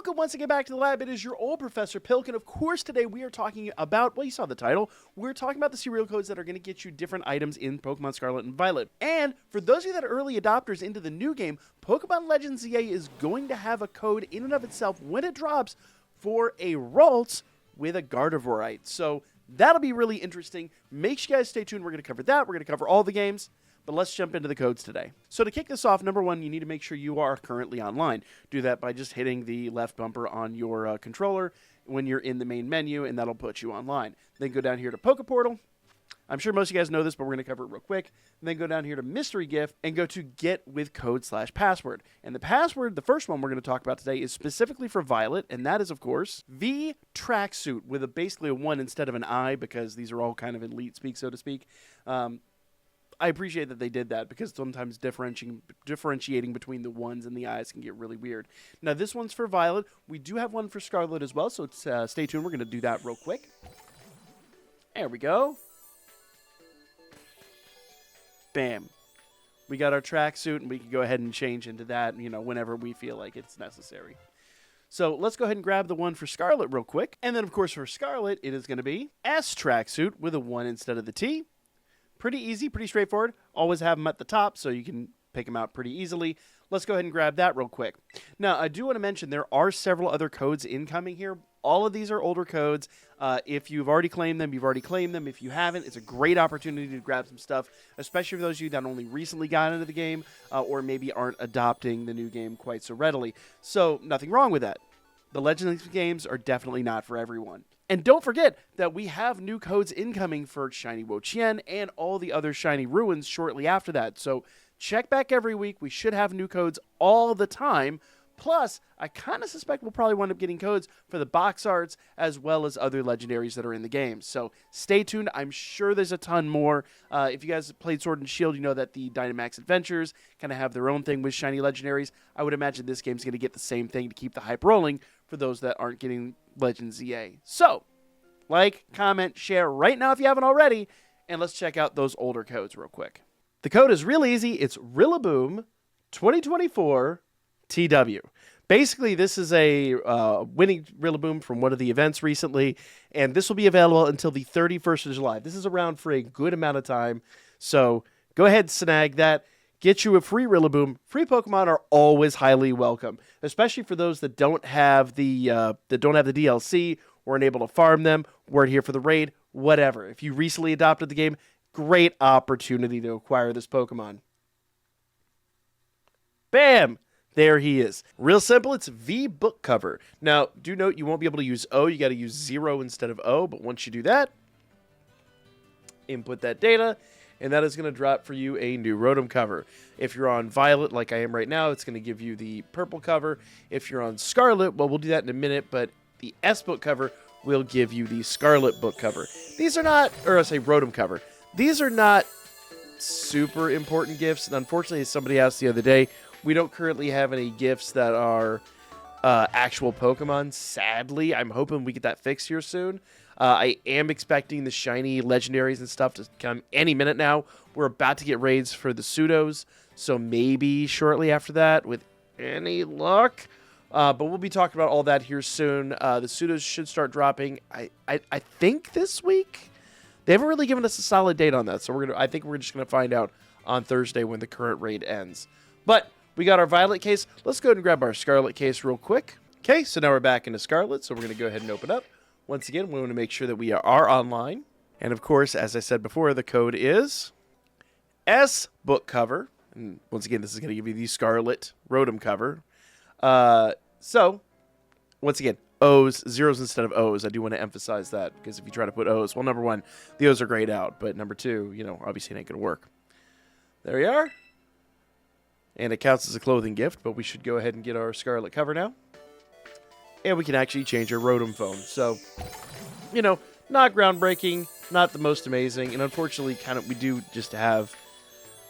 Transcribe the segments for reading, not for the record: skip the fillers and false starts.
Welcome once again back to the lab. It is your old Professor Pilk, and of course today we are talking about, well, you saw the title, we're talking about the serial codes that are going to get you different items in Pokemon Scarlet and Violet. And for those of you that are early adopters into the new game, Pokemon Legends ZA is going to have a code in and of itself when it drops for a Ralts with a Gardevoirite. So that'll be really interesting. Make sure you guys stay tuned. We're going to cover that. We're going to cover all the games. But let's jump into the codes today. So to kick this off, number one, you need to make sure you are currently online. Do that by just hitting the left bumper on your controller when you're in the main menu, and that'll put you online. Then go down here to Poke Portal. I'm sure most of you guys know this, but we're going to cover it real quick. And then go down here to Mystery Gift and go to Get with Code/Password. And the password, the first one we're going to talk about today, is specifically for Violet, and that is, of course, V Tracksuit with basically a 1 instead of an I, because these are all kind of elite speak, so to speak. I appreciate that they did that because sometimes differentiating between the 1s and the I's can get really weird. Now, this one's for Violet. We do have one for Scarlet as well, so stay tuned. We're going to do that real quick. There we go. Bam. We got our tracksuit, and we can go ahead and change into that, whenever we feel like it's necessary. So let's go ahead and grab the one for Scarlet real quick. And then, of course, for Scarlet, it is going to be S tracksuit with a 1 instead of the T. Pretty easy, pretty straightforward. Always have them at the top so you can pick them out pretty easily. Let's go ahead and grab that real quick. Now, I do want to mention there are several other codes incoming here. All of these are older codes. If you've already claimed them, you've already claimed them. If you haven't, it's a great opportunity to grab some stuff, especially for those of you that only recently got into the game or maybe aren't adopting the new game quite so readily. So, nothing wrong with that. The Legends games are definitely not for everyone. And don't forget that we have new codes incoming for Shiny Wo-Chien and all the other Shiny Ruins shortly after that. So check back every week. We should have new codes all the time. Plus, I kind of suspect we'll probably wind up getting codes for the box arts as well as other legendaries that are in the game. So stay tuned. I'm sure there's a ton more. If you guys have played Sword and Shield, you know that the Dynamax Adventures kind of have their own thing with shiny legendaries. I would imagine this game's going to get the same thing to keep the hype rolling for those that aren't getting Legends ZA. So, like, comment, share right now if you haven't already, and let's check out those older codes real quick. The code is real easy. It's Rillaboom 2024 TW. Basically, this is a winning Rillaboom from one of the events recently, and this will be available until the 31st of July. This is around for a good amount of time, so go ahead and snag that. Get you a free Rillaboom. Free Pokemon are always highly welcome, especially for those that don't have the DLC or unable to farm them, weren't here for the raid, whatever. If you recently adopted the game, great opportunity to acquire this Pokemon. Bam! There he is. Real simple, it's V book cover. Now, do note you won't be able to use O, you got to use 0 instead of O, but once you do that, input that data, and that is going to drop for you a new Rotom cover. If you're on Violet, like I am right now, it's going to give you the purple cover. If you're on Scarlet, well, we'll do that in a minute, but the S book cover will give you the Scarlet book cover. These are not, or I say Rotom cover. These are not super important gifts, and unfortunately, as somebody asked the other day, we don't currently have any gifts that are actual Pokemon, sadly. I'm hoping we get that fixed here soon. I am expecting the shiny legendaries and stuff to come any minute now. We're about to get raids for the pseudos, so maybe shortly after that, with any luck. But we'll be talking about all that here soon. The pseudos should start dropping, I think, this week. They haven't really given us a solid date on that, so I think we're just going to find out on Thursday when the current raid ends. But we got our Violet case. Let's go ahead and grab our Scarlet case real quick. Okay, so now we're back into Scarlet, so we're going to go ahead and open up. Once again, we want to make sure that we are online. And of course, as I said before, the code is S book cover. And once again, this is going to give you the Scarlet Rotom cover. So, once again, O's, 0s instead of O's. I do want to emphasize that, because if you try to put O's, well, number one, the O's are grayed out. But number two, obviously it ain't going to work. There we are. And it counts as a clothing gift, but we should go ahead and get our Scarlet cover now. And we can actually change our Rotom phone. So, not groundbreaking, not the most amazing, and unfortunately, we do just have...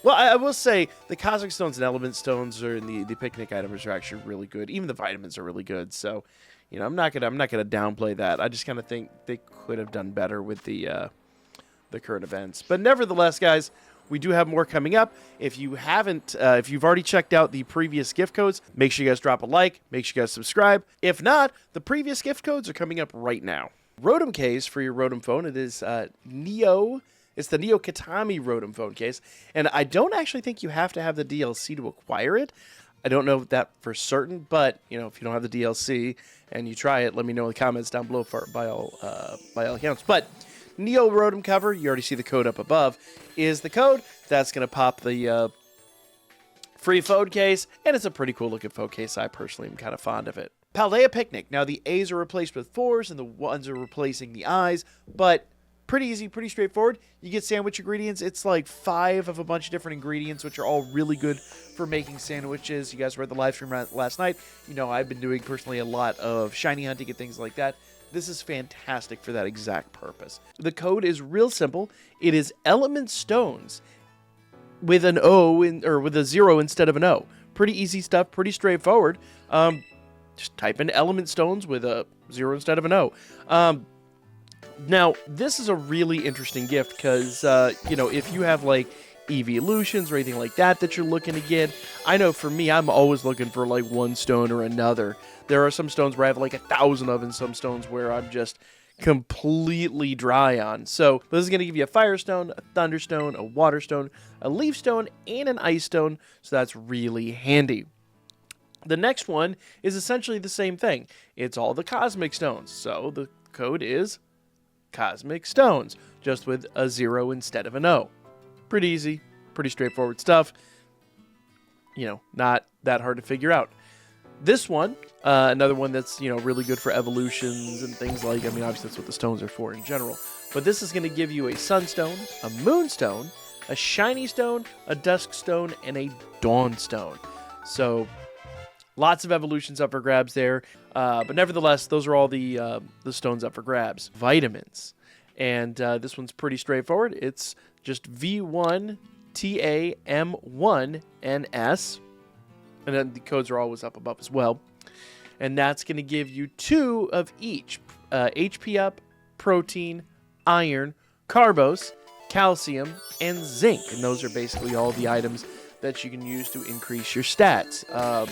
Well, I will say, the Cosmic Stones and Element Stones the picnic items are actually really good. Even the vitamins are really good, so, I'm not gonna downplay that. I just kind of think they could have done better with the current events. But nevertheless, guys, We do have more coming up. If you haven't, if you've already checked out the previous gift codes, make sure you guys drop a like, make sure you guys subscribe. If not, the previous gift codes are coming up right now. Rotom case for your Rotom phone. It is Neo. It's the Neo Katami Rotom phone case. And I don't actually think you have to have the DLC to acquire it. I don't know that for certain, but you know, if you don't have the DLC and you try it, let me know in the comments down below by all accounts. But Neo Rotom cover, you already see the code up above, is the code. That's going to pop the free phone case, and it's a pretty cool looking phone case. I personally am kind of fond of it. Paldea Picnic. Now the A's are replaced with 4s, and the 1s are replacing the I's, but pretty easy, pretty straightforward. You get sandwich ingredients. It's like 5 of a bunch of different ingredients, which are all really good for making sandwiches. You guys read the live stream last night. You know, I've been doing personally a lot of shiny hunting and things like that. This is fantastic for that exact purpose. The code is real simple. It is element stones with an O or with a 0 instead of an O. Pretty easy stuff, pretty straightforward. Just type in element stones with a 0 instead of an O. Now, this is a really interesting gift because, you know, if you have like evolutions or anything like that you're looking to get, I know for me, I'm always looking for like one stone or another. There are some stones where I have like 1,000 of, and some stones where I'm just completely dry on. So this is going to give you a fire stone, a thunder stone, a water stone, a leaf stone, and an ice stone. So that's really handy. The next one is essentially the same thing. It's all the cosmic stones. So the code is Cosmic Stones, just with a 0 instead of an O. Pretty easy, pretty straightforward stuff. You know, not that hard to figure out. This one, another one that's, you know, really good for evolutions and things like, I mean, obviously that's what the stones are for in general. But this is going to give you a sunstone, a moonstone, a shiny stone, a dusk stone, and a dawn stone. So lots of evolutions up for grabs there. But nevertheless, those are all the stones up for grabs. Vitamins. And this one's pretty straightforward. It's just V1TAM1NS. And then the codes are always up above as well. And that's going to give you 2 of each. HP up, protein, iron, carbos, calcium, and zinc. And those are basically all the items that you can use to increase your stats.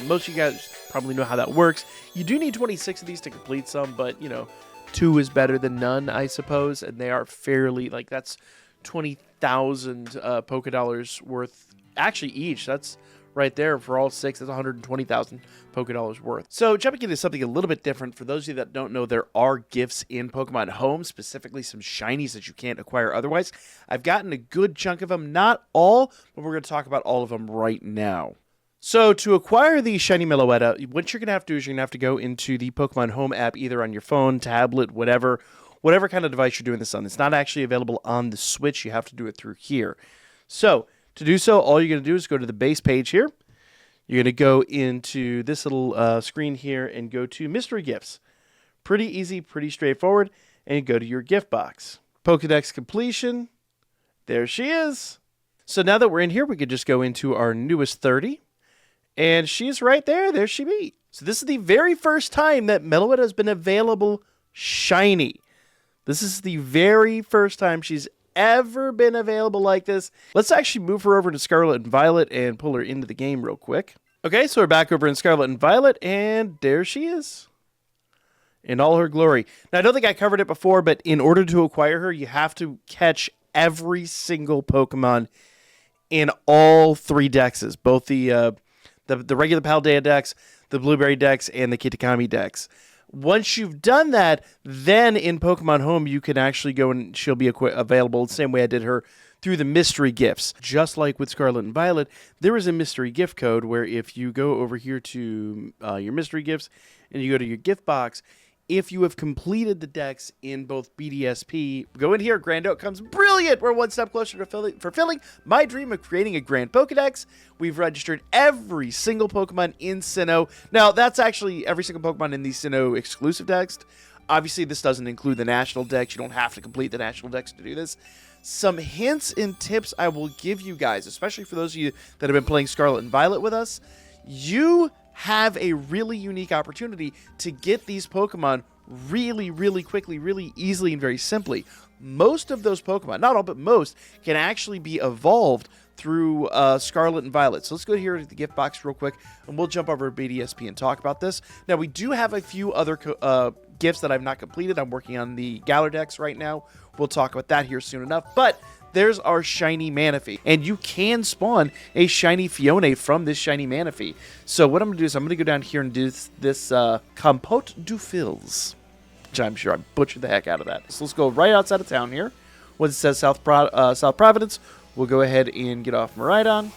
Most of you guys probably know how that works. You do need 26 of these to complete some, but, you know, 2 is better than none, I suppose. And they are fairly, like, that's 20,000 Poké Dollars worth, actually each. That's right there for all 6. That's 120,000 Poké Dollars worth. So jumping into something a little bit different, for those of you that don't know, there are gifts in Pokemon Home, specifically some shinies that you can't acquire otherwise. I've gotten a good chunk of them, not all, but we're going to talk about all of them right now. So to acquire the shiny Meloetta, what you're going to have to do is you're going to have to go into the Pokemon Home app, either on your phone, tablet, whatever kind of device you're doing this on. It's not actually available on the Switch. You have to do it through here. So to do so, all you're going to do is go to the base page here. You're going to go into this little screen here and go to Mystery Gifts. Pretty easy, pretty straightforward. And you go to your gift box. Pokedex completion. There she is. So now that we're in here, we could just go into our newest 30. And she's right there. There she be. So this is the very first time that Meloetta has been available shiny. This is the very first time she's ever been available like this. Let's actually move her over to Scarlet and Violet and pull her into the game real quick. Okay, so we're back over in Scarlet and Violet, and there she is in all her glory. Now, I don't think I covered it before, but in order to acquire her, you have to catch every single Pokemon in all 3 dexes, both the regular Paldea dex, the Blueberry dex, and the Kitakami dex. Once you've done that, then in Pokemon Home, you can actually go and she'll be available the same way I did her through the mystery gifts. Just like with Scarlet and Violet, there is a mystery gift code where if you go over here to your mystery gifts and you go to your gift box, if you have completed the decks in both BDSP, go in here, Grand Outcomes, brilliant! We're one step closer to fulfilling my dream of creating a Grand Pokedex. We've registered every single Pokemon in Sinnoh. Now, that's actually every single Pokemon in the Sinnoh exclusive decks. Obviously, this doesn't include the National Dex. You don't have to complete the National Dex to do this. Some hints and tips I will give you guys, especially for those of you that have been playing Scarlet and Violet with us. You have a really unique opportunity to get these Pokemon really, really quickly, really easily, and very simply. most of those Pokemon, not all, but most, can actually be evolved through Scarlet and Violet. So let's go here to the gift box real quick, and we'll jump over to BDSP and talk about this. Now, we do have a few other gifts that I've not completed. I'm working on the Galar Dex right now. We'll talk about that here soon enough. But there's our shiny Manaphy, and you can spawn a shiny Fione from this shiny Manaphy. So what I'm going to do is I'm going to go down here and do this Compote du Fils, which I'm sure I butchered the heck out of that. So let's go right outside of town here. Once it says South Providence, we'll go ahead and get off Maridon,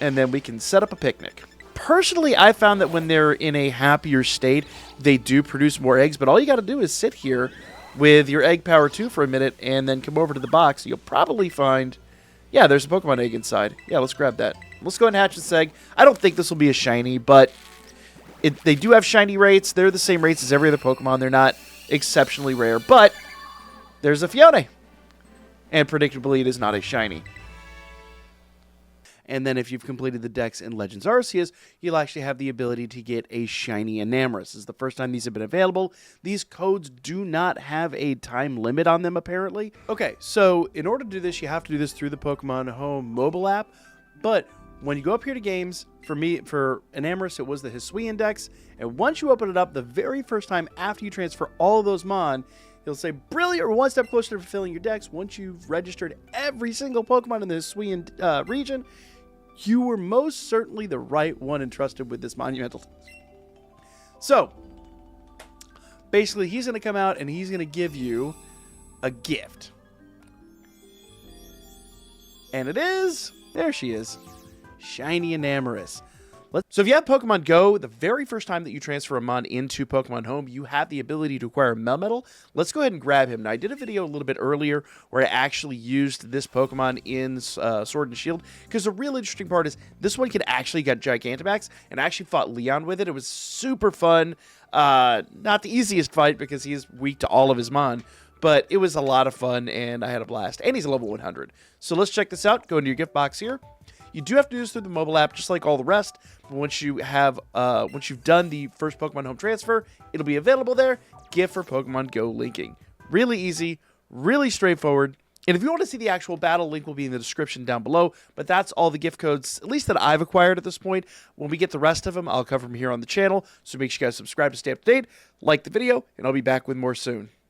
and then we can set up a picnic. Personally, I found that when they're in a happier state, they do produce more eggs, but all you got to do is sit here with your egg power 2 for a minute, and then come over to the box. You'll probably find, yeah, there's a Pokemon egg inside. Yeah, let's grab that. Let's go ahead and hatch this egg. I don't think this will be a shiny, but they do have shiny rates. They're the same rates as every other Pokemon. They're not exceptionally rare, but there's a Fione. And predictably, it is not a shiny. And then if you've completed the Dex in Legends Arceus, you'll actually have the ability to get a shiny Enamorus. This is the first time these have been available. These codes do not have a time limit on them, apparently. Okay, so in order to do this, you have to do this through the Pokemon Home mobile app. But when you go up here to games, for Enamorus, it was the Hisuian Dex. And once you open it up, the very first time after you transfer all of those Mon, he'll say, brilliant, we're one step closer to fulfilling your Dex. Once you've registered every single Pokemon in the Hisuian region, you were most certainly the right one entrusted with this monumental task. So, basically, he's going to come out and he's going to give you a gift. And it is, there she is, shiny Enamorus. So if you have Pokemon Go, the very first time that you transfer a Mon into Pokemon Home, you have the ability to acquire Melmetal. Let's go ahead and grab him. Now, I did a video a little bit earlier where I actually used this Pokemon in Sword and Shield, because the real interesting part is this one can actually get Gigantamax, and I actually fought Leon with it. It was super fun. Not the easiest fight because he's weak to all of his Mon, but it was a lot of fun, and I had a blast. And he's a level 100. So let's check this out. Go into your gift box here. You do have to do this through the mobile app, just like all the rest. But once you've done the first Pokemon Home transfer, it'll be available there. Gift for Pokemon Go linking. Really easy, really straightforward. And if you want to see the actual battle, link will be in the description down below. But that's all the gift codes, at least that I've acquired at this point. When we get the rest of them, I'll cover them here on the channel. So make sure you guys subscribe to stay up to date, like the video, and I'll be back with more soon.